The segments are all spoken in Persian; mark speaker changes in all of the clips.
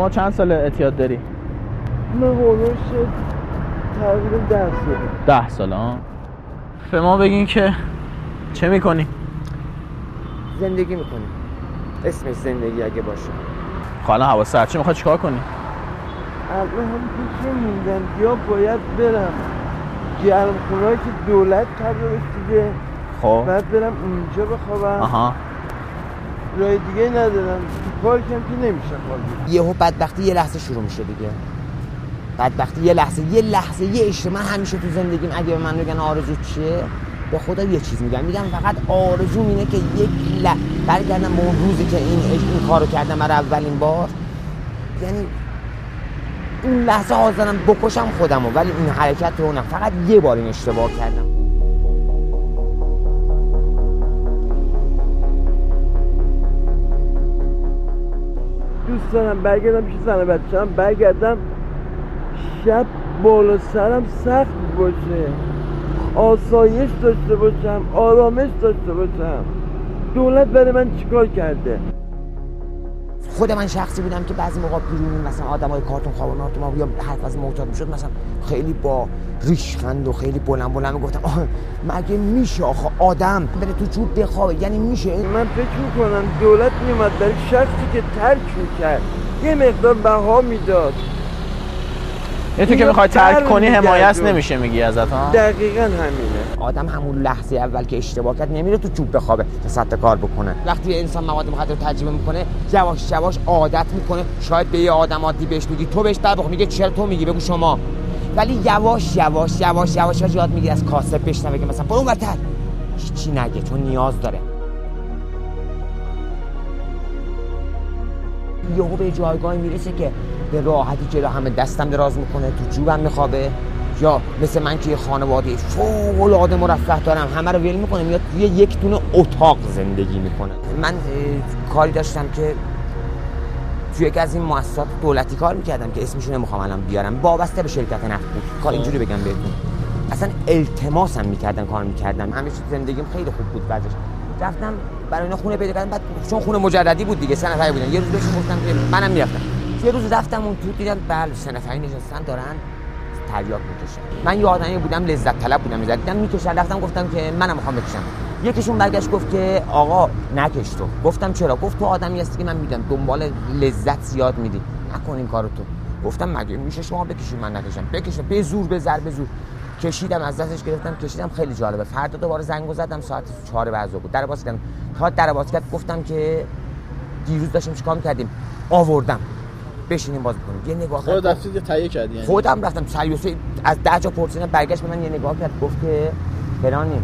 Speaker 1: شما چند سال اعتیاد داری؟
Speaker 2: من هولوش تقریبا
Speaker 1: 10 سال. ها. به ما بگین که چه میکنی؟
Speaker 3: زندگی میکنی. اسمش زندگی اگه باشه.
Speaker 1: حالا حواست هست، چی میخوای چیکار کنی؟
Speaker 2: الان هم پیش موندم یا باید برم گرم خونه‌ای که دولت طبعش دیگه،
Speaker 1: خب
Speaker 2: بعد برم اونجا بخوابم.
Speaker 1: آها.
Speaker 2: راه دیگه ندارم، تو پارک هم که نمیشه خوابید.
Speaker 3: یهو بدبختی یه لحظه شروع میشه دیگه. بدبختی یه لحظه یه اشتباه. من همیشه تو زندگیم اگه به من بگن آرزو چیه، به خدا یه چیز میگم فقط آرزوم اینه که برگردم به اون روزی که این کارو کردم برای اولین بار. یعنی این لحظه حاضرم بکشم خودمو، ولی این حرکت رو نه، فقط یه بار این اشتباه کردم.
Speaker 2: دوست دارم برگردم پیش زن بچه‌م، برگردم شب بالا سرم سخت باشه، آسایش داشته باشم، آرامش داشته باشم. دولت برای من چیکار کرده؟
Speaker 3: خود من شخصی بودم که بعضی موقع بیرونی مثلا آدمای کارتون خوابونات ما یا حرف از معتاد میشد، مثلا خیلی با ریشخند و خیلی بلند میگفتم مگه میشه آخه آدم بره تو چوب بخوابه؟ یعنی میشه؟
Speaker 2: من فکر میکنم دولت میومد برای شخصی که ترک میکرد یه مقدار بها میداد.
Speaker 1: یه تو که میخوای ترک کنی حمایت نمیشه میگی ازت؟ ها
Speaker 2: دقیقاً همینه.
Speaker 3: آدم همون لحظه اول که اشتباه کرد نمیره تو چوب بخوابه تا سطح کار بکنه. وقتی انسان مواد مخدر تجربه میکنه یواش یواش عادت میکنه. شاید به یه آدم عادی بهش میگی تو بهش بخور، میگه چرا تو میگی بگو شما. ولی یواش یواش یاد میگیره از کاسب بشنوه که مثلا برو اونورتر، هیچی نگه چون نیاز داره. یهو به جایگاهی میرسه که به راحتی جلو همه دستم دراز میکنه، تو جوبم میخوابه. یا مثل من که یه خانواده فوق‌العاده مرفه دارم، همه رو ول میکنه میاد توی یک دونه اتاق زندگی میکنه. من کاری داشتم که توی یکی از این مؤسسات دولتی کار میکردم که اسمشو نمیخوام الان بیارم، وابسته به شرکت نفت بود. کار اینجوری بگم بهتون، اصلا التماسم میکردن کار میکردم. همیشه زندگیم خیلی خوب بود. بعدش رفتم برای اینا خونه پیدا کردم، بعد چون خونه مجردی بود دیگه، 3 نفر بودن. یه روز بهشون گفتم که منم میرفتم. یه روز رفتم اون تو دیدم بله 3 نفری نشستن دارن تریاک میکشن. من یه آدمی بودم لذت طلب بودم، دیدم میکشن، رفتم گفتم که منم میخوام بکشم. یکیشون برگشت گفت که آقا نکش تو. گفتم چرا؟ گفت تو آدمی هستی که من میدونم دنبال لذت زیاد میدی، نکن این کارو تو. گفتم مگه میشه شما بکشید من نکشم؟ بکشه به زور، به ضرب زور. کشیدم، از دستش گرفتم کشیدم. خیلی جالبه. فردا دوباره زنگو زدم ساعت 4 بعد بود. در باز کردم. تا در باز کرد گفتم که دیروز داشتیم چیکار می‌کردیم؟ آوردم. بشینیم باز کنیم. یه نگاه کرد.
Speaker 1: خودت رفتی تهیه کردی یعنی؟
Speaker 3: خودم رفتم سریوسه از 10 جا پرسیدم، برگشت به من یه نگاه کرد گفت که فلانی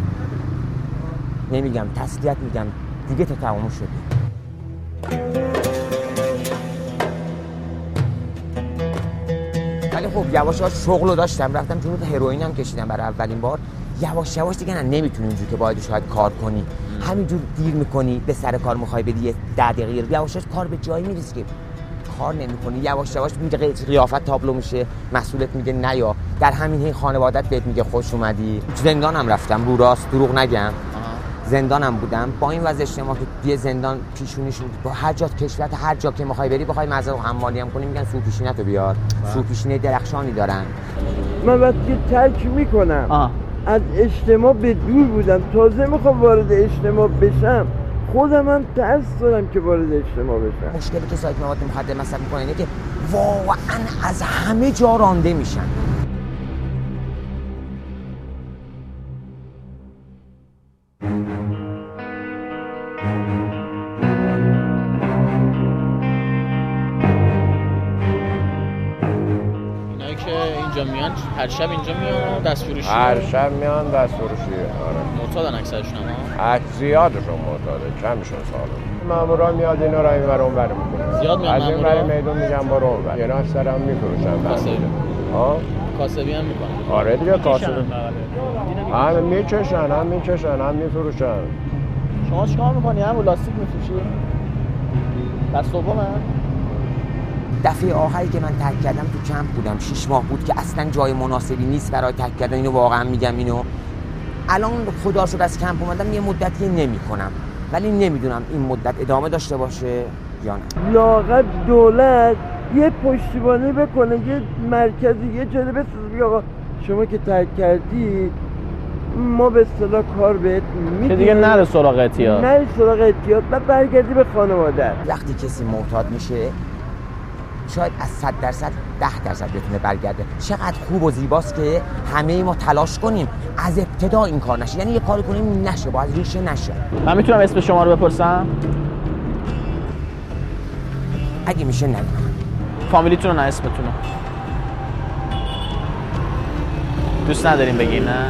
Speaker 3: نمیگم تسلیت میگم دیگه تو تموم شدی. ولی خب یواش یواش شغلو داشتم، رفتم جنوب هروئین هم کشیدم برای اولین بار. یواش یواش دیگه نمیتونی اونجوری که باید شاید کار کنی، همینجور دیر میکنی به سر کار میخوای بدی 10 دقیقه، یواش یواش کار به جایی میرسه که کار نمی‌کنی. یواش یواش میگه قیافت تابلو میشه، مسئولت میگه نیا، در همین خانوادت بهت میگه خوش اومدی. زندانم رفتم، رو راست دروغ نگم. زندانم بودم. با این وضع اجتماعی که یه زندان پیشونیشون با هر جا کشورت هر جا که می‌خوای بری بخوای مزرعه حمالی هم کنی میگن سوپیشینتو بیار. سوپیشینه درخشانی دارن.
Speaker 2: من وقتی ترک میکنم از اجتماع به دور بودم، تازه میخوام وارد اجتماع بشم، خودم هم ترس دارم که وارد اجتماع بشم.
Speaker 3: مشکلی که سایت مواد مخدر مصرف میکنه اینه که واقعا از همه جا رانده میشن.
Speaker 1: اینایی که اینجا میان هر شب اینجا میان دست فروشی؟
Speaker 4: هر شب میان دست فروشی. آره
Speaker 1: معتادن اکثرشون ها؟
Speaker 4: زیادشون معتاده، کمشون سالم. مامورا میاد اینا را اینور اونور میکنه.
Speaker 1: زیاد میان
Speaker 4: از این برای میدون میگن برو اونور. اینا سرم میفروشن.
Speaker 1: کاسبی
Speaker 4: ها؟
Speaker 1: کاسبی هم میکنن.
Speaker 4: آره دیگه کاسبی. هم میکشن، هم میکشن، هم میفروشن.
Speaker 1: شما چیکار میکنی؟ هم لاستیک میفروشی؟ دست دومه؟
Speaker 3: دفعه آخری که من ترک کردم تو کمپ بودم، 6 ماه بود که اصلا جای مناسبی نیست برای ترک کردن. اینو واقعا میگم. اینو الان خدا شد از کمپ اومدم یه مدتی نمیکنم، ولی نمیدونم این مدت ادامه داشته باشه یا نه.
Speaker 2: لااقل دولت یه پشتیبانی بکنه، یه مرکزی، یه جایی بسازه بگه آقا شما که ترک کردی ما به اصطلاح کار بهت میدیم
Speaker 1: که دیگه نره سراغ اعتیاد،
Speaker 2: نری سراغ اعتیاد و برگردی به خانواده.
Speaker 3: وقتی کسی معتاد میشه شاید از 100% 10% بتونه برگرده. چقدر خوب و زیباست که همه ما تلاش کنیم از ابتدا این کار نشه، یعنی یه کاری کنیم نشه، باید ریشه نشه.
Speaker 1: من میتونم اسم شما رو بپرسم؟
Speaker 3: اگه میشه نگو.
Speaker 1: فامیلیتون رو نه اسمتون رو دوست نداریم بگین؟ نه